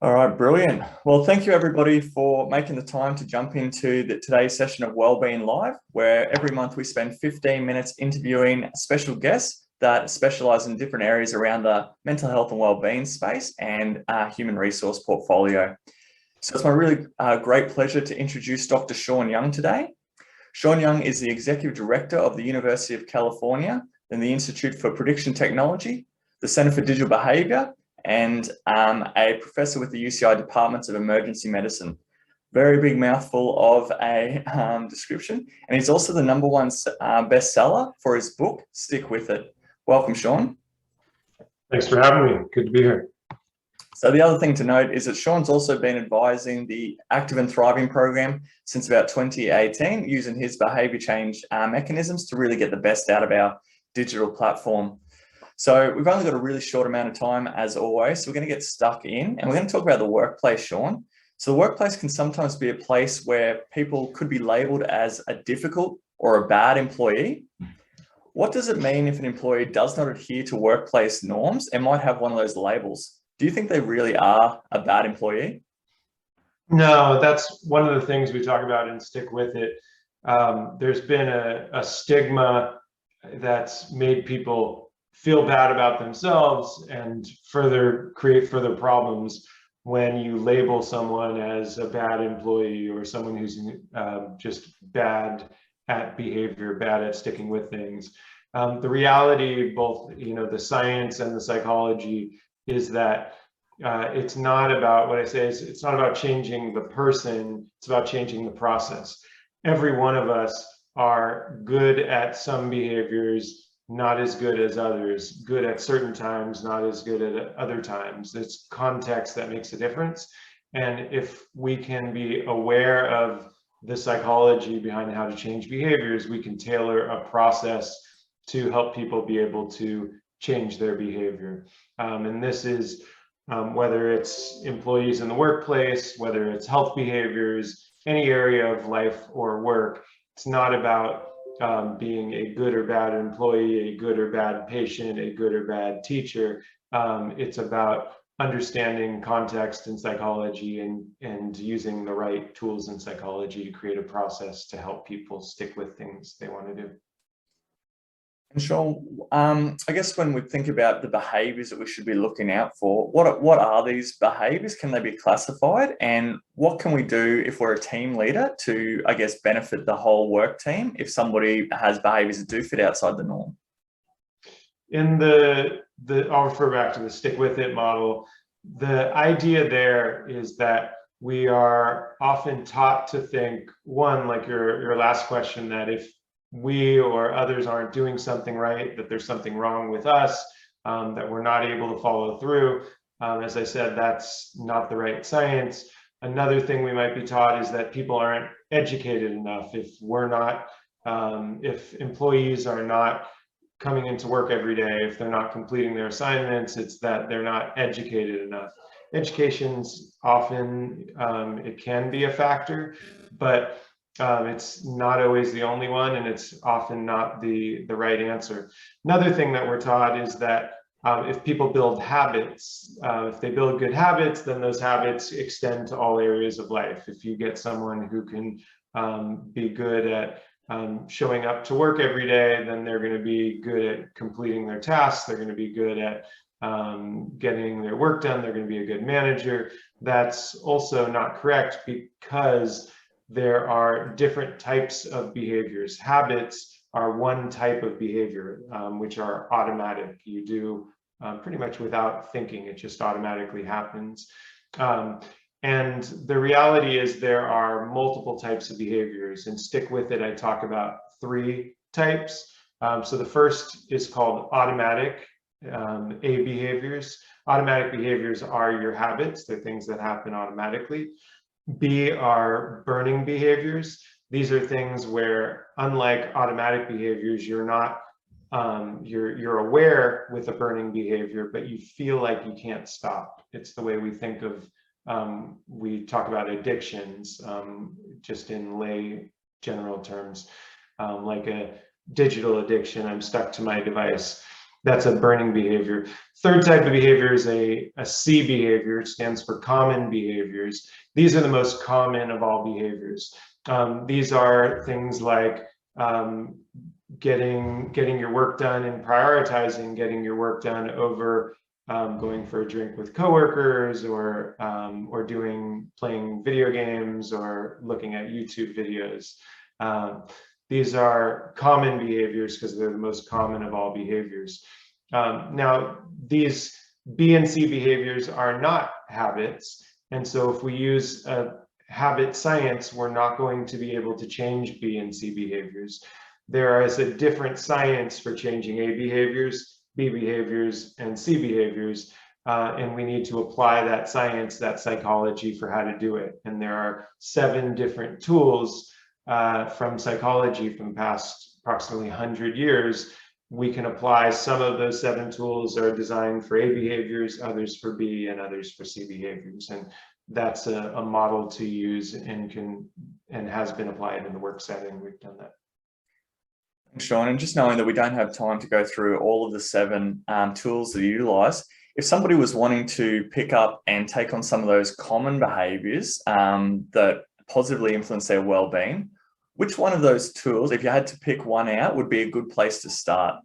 All right, brilliant. Well, thank you everybody for making the time to jump into today's session of Wellbeing Live, where every month we spend 15 minutes interviewing special guests that specialize in different areas around the mental health and wellbeing space and human resource portfolio. So it's my really great pleasure to introduce Dr. Sean Young today. Sean Young is the Executive Director of the University of California and the Institute for Prediction Technology, the Center for Digital Behavior, and a professor with the UCI Departments of Emergency Medicine. Very big mouthful of a description. And he's also the #1 bestseller for his book, Stick With It. Welcome, Sean. Thanks for having me. Good to be here. So the other thing to note is that Sean's also been advising the Active and Thriving program since about 2018, using his behavior change mechanisms to really get the best out of our digital platform. So we've only got a really short amount of time as always, so we're going to get stuck in and we're going to talk about the workplace, Sean. So the workplace can sometimes be a place where people could be labelled as a difficult or a bad employee. What does it mean if an employee does not adhere to workplace norms and might have one of those labels? Do you think they really are a bad employee? No, that's one of the things we talk about in Stick With It. There's been a stigma that's made people feel bad about themselves and create further problems when you label someone as a bad employee or someone who's just bad at behavior, bad at sticking with things. The reality, both the science and the psychology, is that it's not about what I say is it's not about changing the person, it's about changing the process. Every one of us are good at some behaviors, not as good as others, good at certain times, not as good at other times. It's context that makes a difference. And if we can be aware of the psychology behind how to change behaviors, we can tailor a process to help people be able to change their behavior. And this is whether it's employees in the workplace, whether it's health behaviors, any area of life or work. It's not about being a good or bad employee, a good or bad patient, a good or bad teacher. It's about understanding context and psychology and using the right tools in psychology to create a process to help people stick with things they want to do. And Sean, I guess when we think about the behaviours that we should be looking out for, what are these behaviours? Can they be classified? And what can we do if we're a team leader to, I guess, benefit the whole work team if somebody has behaviours that do fit outside the norm? In I'll refer back to the Stick With It model. The idea there is that we are often taught to think, one, like your last question, that if we or others aren't doing something right, that there's something wrong with us, that we're not able to follow through. As I said, that's not the right science. Another thing we might be taught is that people aren't educated enough. If we're not, if employees are not coming into work every day, if they're not completing their assignments, it's that they're not educated enough. Education's often, it can be a factor, but it's not always the only one, and it's often not the right answer. Another thing that we're taught is that if people build habits, if they build good habits, then those habits extend to all areas of life. If you get someone who can be good at showing up to work every day, then they're going to be good at completing their tasks. They're going to be good at getting their work done. They're going to be a good manager. That's also not correct, because there are different types of behaviors. Habits are one type of behavior, which are automatic. You do pretty much without thinking, it just automatically happens. And the reality is there are multiple types of behaviors. And Stick With It, I talk about 3 types. So the first is called automatic A behaviors. Automatic behaviors are your habits. They're things that happen automatically. B are burning behaviors. These are things where, unlike automatic behaviors, you're not you're aware with a burning behavior, but you feel like you can't stop. It's the way we think of we talk about addictions, just in lay general terms, like a digital addiction. I'm stuck to my device. That's a burning behavior. Third type of behavior is a C behavior. It stands for common behaviors. These are the most common of all behaviors. These are things like getting your work done and prioritizing getting your work done over going for a drink with coworkers, or playing video games, or looking at YouTube videos. These are common behaviors because they're the most common of all behaviors. Now, these B and C behaviors are not habits, and so if we use habit science, we're not going to be able to change B and C behaviors. There is a different science for changing A behaviors, B behaviors, and C behaviors, and we need to apply that science, that psychology, for how to do it. And there are 7 different tools from psychology from past approximately 100 years. We can apply some of those 7 tools are designed for A behaviors, others for B, and others for C behaviors. And that's a model to use and has been applied in the work setting. We've done that. Thanks, Sean. And just knowing that we don't have time to go through all of the 7 tools that you utilize, if somebody was wanting to pick up and take on some of those common behaviors that positively influence their well-being, which one of those tools, if you had to pick one out, would be a good place to start?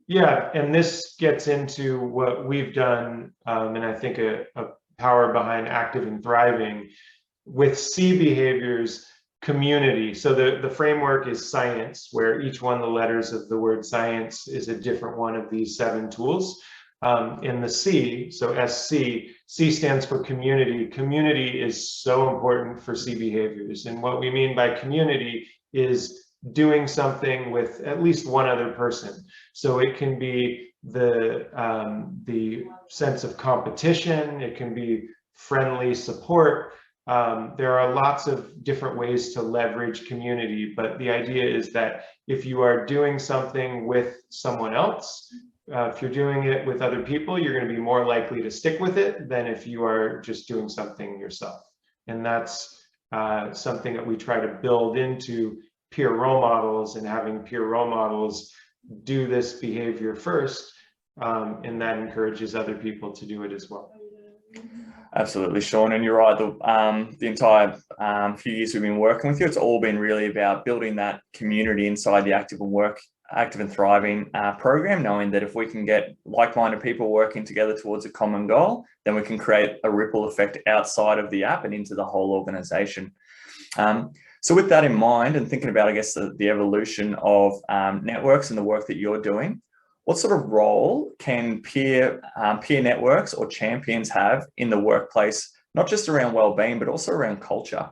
Yeah, and this gets into what we've done, and I think a power behind Active and Thriving. With C behaviors, community. So the framework is science, where each one of the letters of the word science is a different one of these 7 tools. In the C, so SC, C stands for community. Community is so important for C behaviors. And what we mean by community is doing something with at least one other person. So it can be the sense of competition, it can be friendly support. There are lots of different ways to leverage community, but the idea is that if you are doing something with someone else, if you're doing it with other people, you're going to be more likely to stick with it than if you are just doing something yourself. And that's something that we try to build into peer role models, and having peer role models do this behavior first, and that encourages other people to do it as well. Absolutely, Sean, and you're right. The entire few years we've been working with you, it's all been really about building that community inside the Active and Thriving program, knowing that if we can get like-minded people working together towards a common goal, then we can create a ripple effect outside of the app and into the whole organization. So with that in mind, and thinking about, I guess, the evolution of networks and the work that you're doing, what sort of role can peer networks or champions have in the workplace, not just around well-being, but also around culture?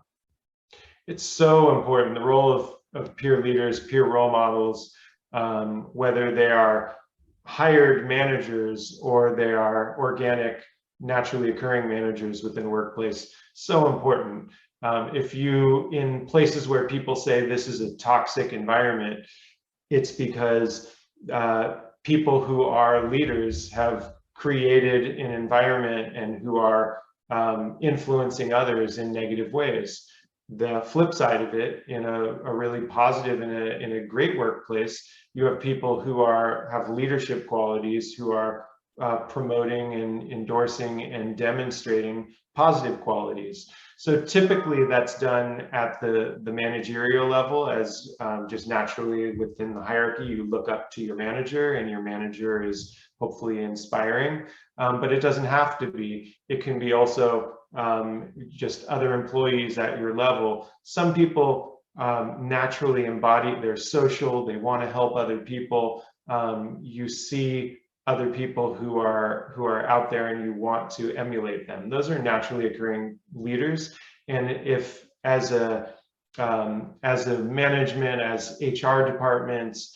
It's so important. The role of peer leaders, peer role models, whether they are hired managers or they are organic, naturally occurring managers within a workplace, so important. If you, in places where people say this is a toxic environment, it's because people who are leaders have created an environment and who are influencing others in negative ways. The flip side of it, in a really positive, in a great workplace, you have people who have leadership qualities, who are promoting and endorsing and demonstrating positive qualities. So typically that's done at the managerial level, as just naturally within the hierarchy, you look up to your manager and your manager is hopefully inspiring, but it doesn't have to be. It can be also just other employees at your level. Some people naturally embody, they're social, they want to help other people. You see other people who are out there and you want to emulate them. Those are naturally occurring leaders. And if as a management, as HR departments,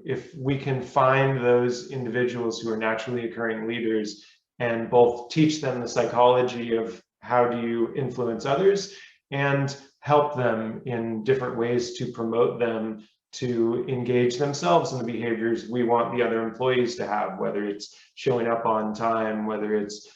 if we can find those individuals who are naturally occurring leaders and both teach them the psychology of how do you influence others and help them in different ways to promote them to engage themselves in the behaviors we want the other employees to have, whether it's showing up on time, whether it's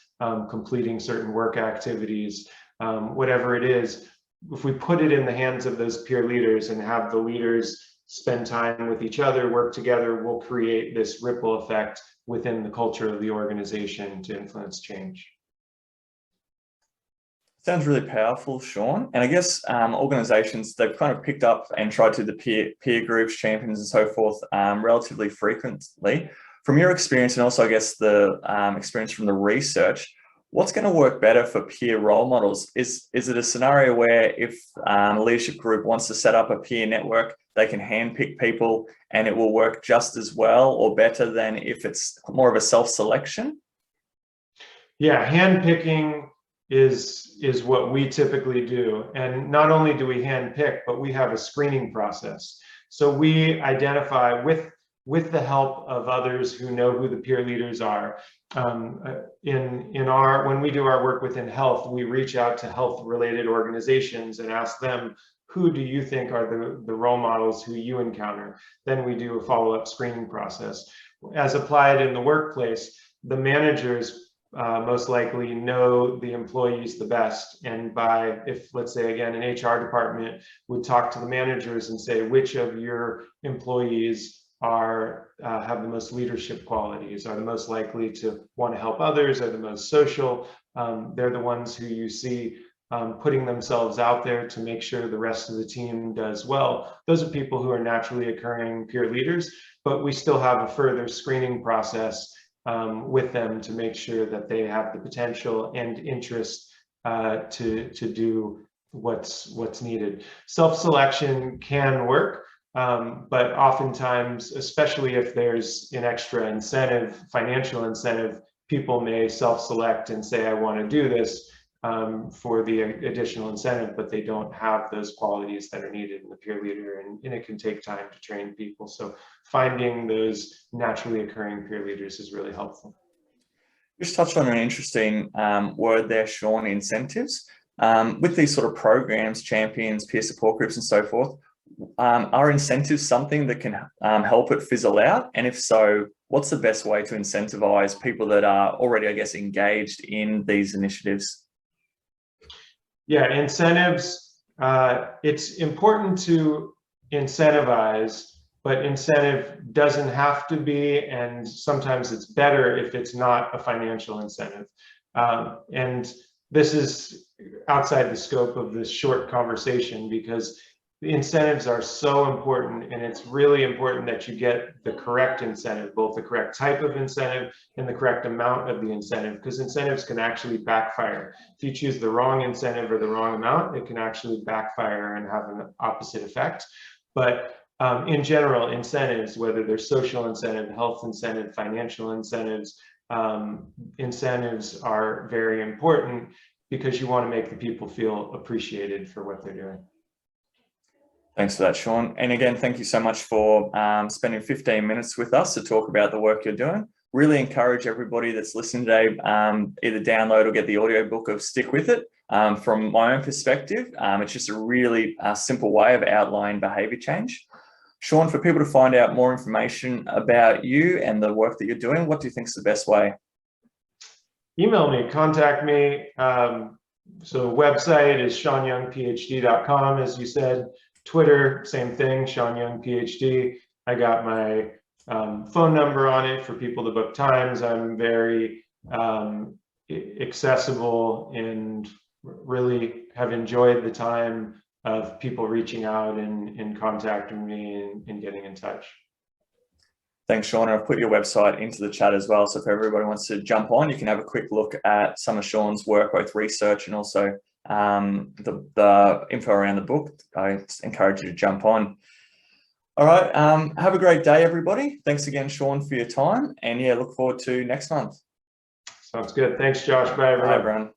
completing certain work activities, whatever it is. If we put it in the hands of those peer leaders and have the leaders spend time with each other, work together, will create this ripple effect within the culture of the organization to influence change. Sounds really powerful, Sean. And I guess organizations, they've kind of picked up and tried to the peer groups, champions and so forth relatively frequently. From your experience, and also I guess the experience from the research, what's going to work better for peer role models? Is it a scenario where if a leadership group wants to set up a peer network, they can handpick people and it will work just as well or better than if it's more of a self-selection? Yeah, handpicking is what we typically do. And not only do we handpick, but we have a screening process. So we identify with the help of others who know who the peer leaders are. When we do our work within health, we reach out to health related organizations and ask them, who do you think are the role models who you encounter? Then we do a follow-up screening process. As applied in the workplace, the managers most likely know the employees the best. And if let's say again, an HR department would talk to the managers and say, which of your employees have the most leadership qualities, are the most likely to want to help others, are the most social. They're the ones who you see putting themselves out there to make sure the rest of the team does well. Those are people who are naturally occurring peer leaders, but we still have a further screening process with them to make sure that they have the potential and interest to do what's needed. Self-selection can work, but oftentimes, especially if there's an extra incentive, financial incentive, people may self-select and say, I want to do this for the additional incentive, but they don't have those qualities that are needed in the peer leader, and it can take time to train people. So finding those naturally occurring peer leaders is really helpful. Just touched on an interesting word there, Sean, incentives. With these sort of programs, champions, peer support groups and so forth, are incentives something that can help it fizzle out? And if so, what's the best way to incentivize people that are already, I guess, engaged in these initiatives? Yeah, incentives, it's important to incentivize, but incentive doesn't have to be, and sometimes it's better if it's not a financial incentive. And this is outside the scope of this short conversation, because the incentives are so important, and it's really important that you get the correct incentive, both the correct type of incentive and the correct amount of the incentive, because incentives can actually backfire. If you choose the wrong incentive or the wrong amount, it can actually backfire and have an opposite effect. But in general, incentives, whether they're social incentive, health incentive, financial incentives, incentives are very important because you want to make the people feel appreciated for what they're doing. Thanks for that, Sean. And again, thank you so much for spending 15 minutes with us to talk about the work you're doing. Really encourage everybody that's listening today, either download or get the audiobook of Stick With It. From my own perspective, it's just a really simple way of outlining behavior change. Sean, for people to find out more information about you and the work that you're doing, what do you think is the best way? Email me, contact me. So website is seanyoungphd.com, as you said. Twitter, same thing, Sean Young PhD. I got my phone number on it for people to book times. I'm very accessible and really have enjoyed the time of people reaching out and contacting me and getting in touch. Thanks, Sean. I've put your website into the chat as well. So if everybody wants to jump on, you can have a quick look at some of Sean's work, both research and also the info around the book. I encourage you to jump on. All right. Have a great day, everybody. Thanks again, Sean, for your time. And yeah, look forward to next month. Sounds good. Thanks, Josh. Bye, everyone. Bye, everyone.